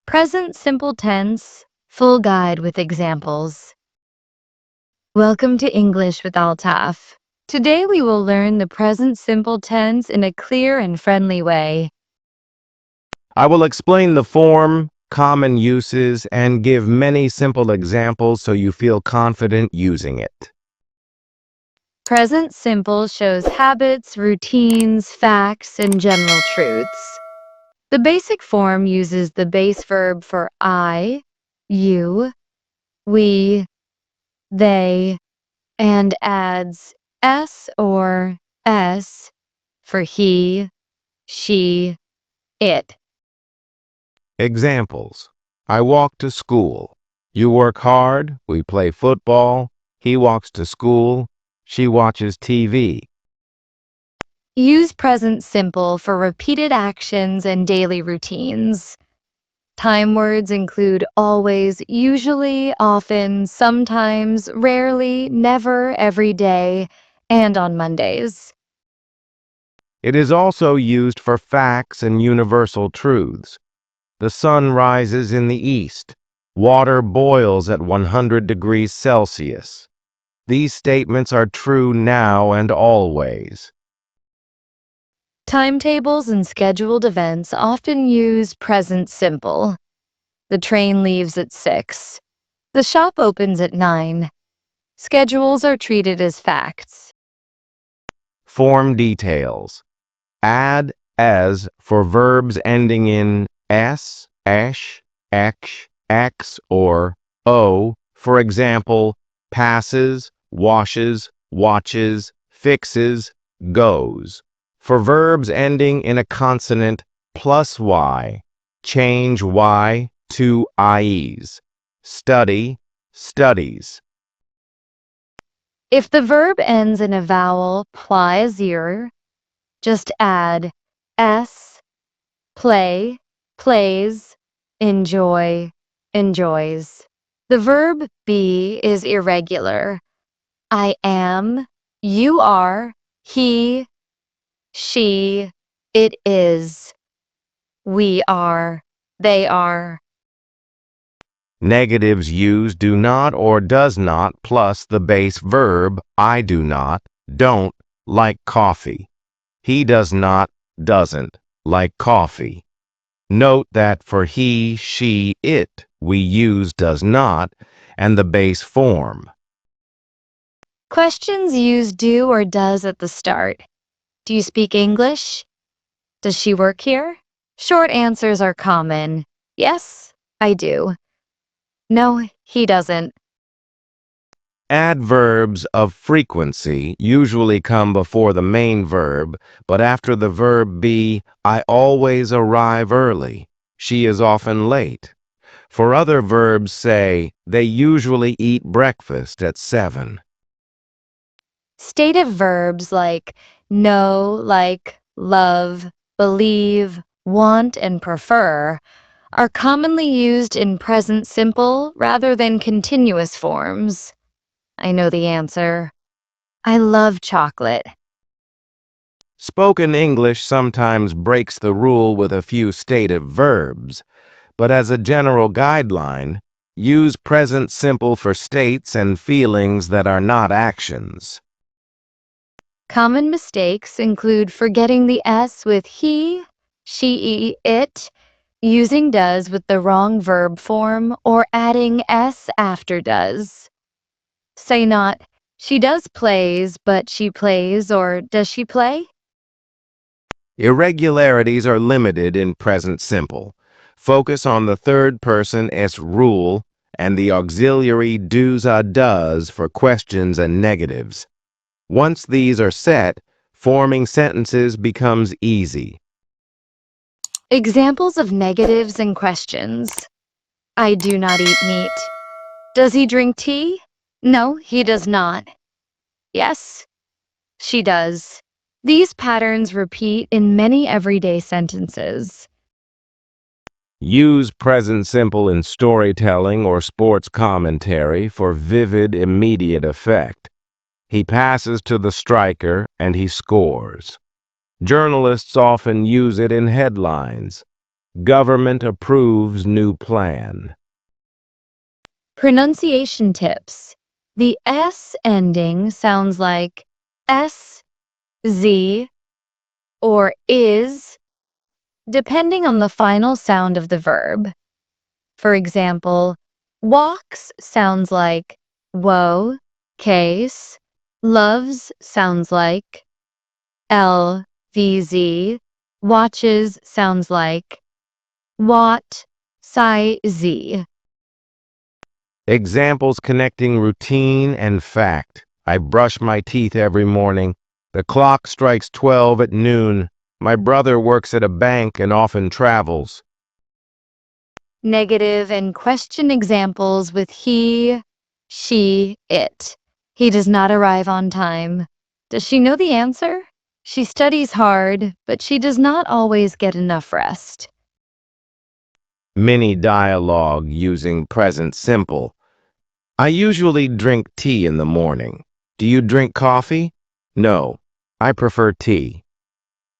Present simple tense, full guide with examples. Welcome to English with Altaf. Today we will learn the present simple tense in a clear and friendly way. I will explain the form, common uses, and give many simple examples so you feel confident using it. Present simple shows habits, routines, facts, and general truths. The basic form uses the base verb for I, you, we, they, and adds s or s for he, she, it. Examples. I walk to school. You work hard. We play football. He walks to school. She watches TV. Use present simple for repeated actions and daily routines. Time words include always, usually, often, sometimes, rarely, never, every day, and on Mondays. It is also used for facts and universal truths. The sun rises in the east. Water boils at 100 degrees Celsius. These statements are true now and always. Timetables and scheduled events often use present simple. The train leaves at 6. The shop opens at 9. Schedules are treated as facts. Form details. Add as for verbs ending in s, esh, eksh, x, or o. For example, passes, washes, watches, fixes, goes. For verbs ending in a consonant plus y, change y to ies. Study, studies. If the verb ends in a vowel, plaisir, just add s, play, plays, enjoy, enjoys. The verb be is irregular. I am, you are, he, she, it is, we are, they are. Negatives use do not or does not plus the base verb I do not, don't, like coffee. He does not, doesn't, like coffee. Note that for he, she, it, we use does not and the base form. Questions use do or does at the start. Do you speak English? Does she work here? Short answers are common. Yes, I do. No, he doesn't. Adverbs of frequency usually come before the main verb, but after the verb be, I always arrive early. She is often late. For other verbs say, they usually eat breakfast at 7. Stative verbs like know, like, love, believe, want, and prefer are commonly used in present simple rather than continuous forms. I know the answer. I love chocolate. Spoken English sometimes breaks the rule with a few stative verbs, but as a general guideline, use present simple for states and feelings that are not actions. Common mistakes include forgetting the S with he, she, it, using does with the wrong verb form, or adding S after does. Say not, she does plays, but she plays, or does she play? Irregularities are limited in present simple. Focus on the third person s rule and the auxiliary does a does for questions and negatives. Once these are set, forming sentences becomes easy. Examples of negatives and questions. I do not eat meat. Does he drink tea? No, he does not. Yes, she does. These patterns repeat in many everyday sentences. Use present simple in storytelling or sports commentary for vivid, immediate effect. He passes to the striker and he scores. Journalists often use it in headlines. Government approves new plan. Pronunciation tips. The S ending sounds like S, Z, or is, depending on the final sound of the verb. For example, walks sounds like wo, case. Loves sounds like LVZ. Watches sounds like wat, psi, z. Examples connecting routine and fact. I brush my teeth every morning. The clock strikes 12 at noon. My brother works at a bank and often travels. Negative and question examples with he, she, it. He does not arrive on time. Does she know the answer? She studies hard, but she does not always get enough rest. Mini dialogue using present simple. I usually drink tea in the morning. Do you drink coffee? No, I prefer tea.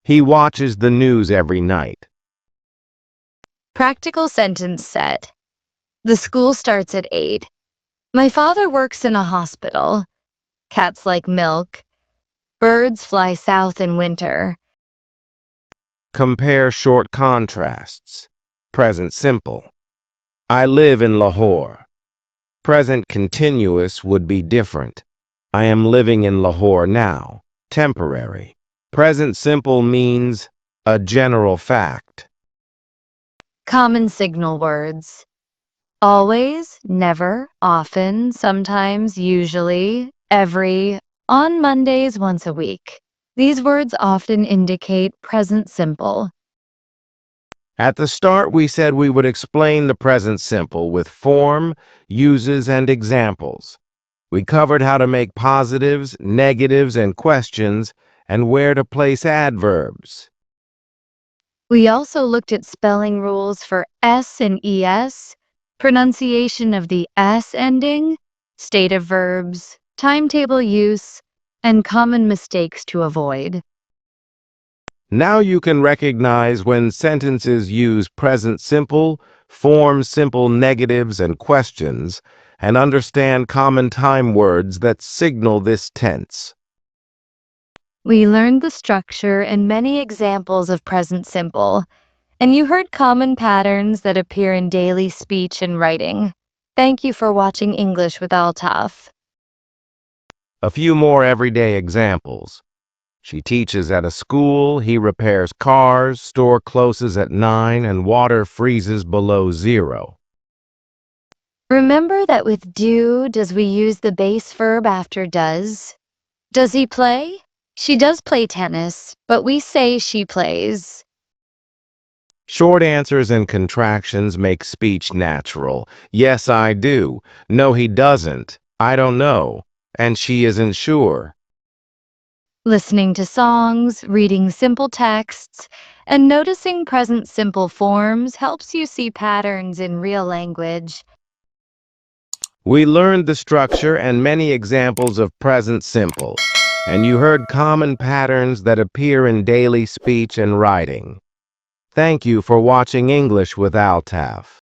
He watches the news every night. Practical sentence set. The school starts at 8. My father works in a hospital. Cats like milk. Birds fly south in winter. Compare short contrasts. Present simple. I live in Lahore. Present continuous would be different. I am living in Lahore now. Temporary. Present simple means a general fact. Common signal words. Always, never, often, sometimes, usually, every, on Mondays once a week. These words often indicate present simple. At the start, we said we would explain the present simple with form, uses, and examples. We covered how to make positives, negatives, and questions, and where to place adverbs. We also looked at spelling rules for S and ES, pronunciation of the S ending, state of verbs, timetable use, and common mistakes to avoid. Now you can recognize when sentences use present simple, form simple negatives and questions, and understand common time words that signal this tense. We learned the structure and many examples of present simple, and you heard common patterns that appear in daily speech and writing. Thank you for watching English with Altaf. A few more everyday examples. She teaches at a school, he repairs cars, store closes at 9, and water freezes below 0. Remember that with does we use the base verb after does? Does he play? She does play tennis, but we say she plays. Short answers and contractions make speech natural. Yes, I do. No, he doesn't. I don't know. And she isn't sure. Listening to songs, reading simple texts, and noticing present simple forms helps you see patterns in real language. We learned the structure and many examples of present simple, and you heard common patterns that appear in daily speech and writing. Thank you for watching English with Altaf.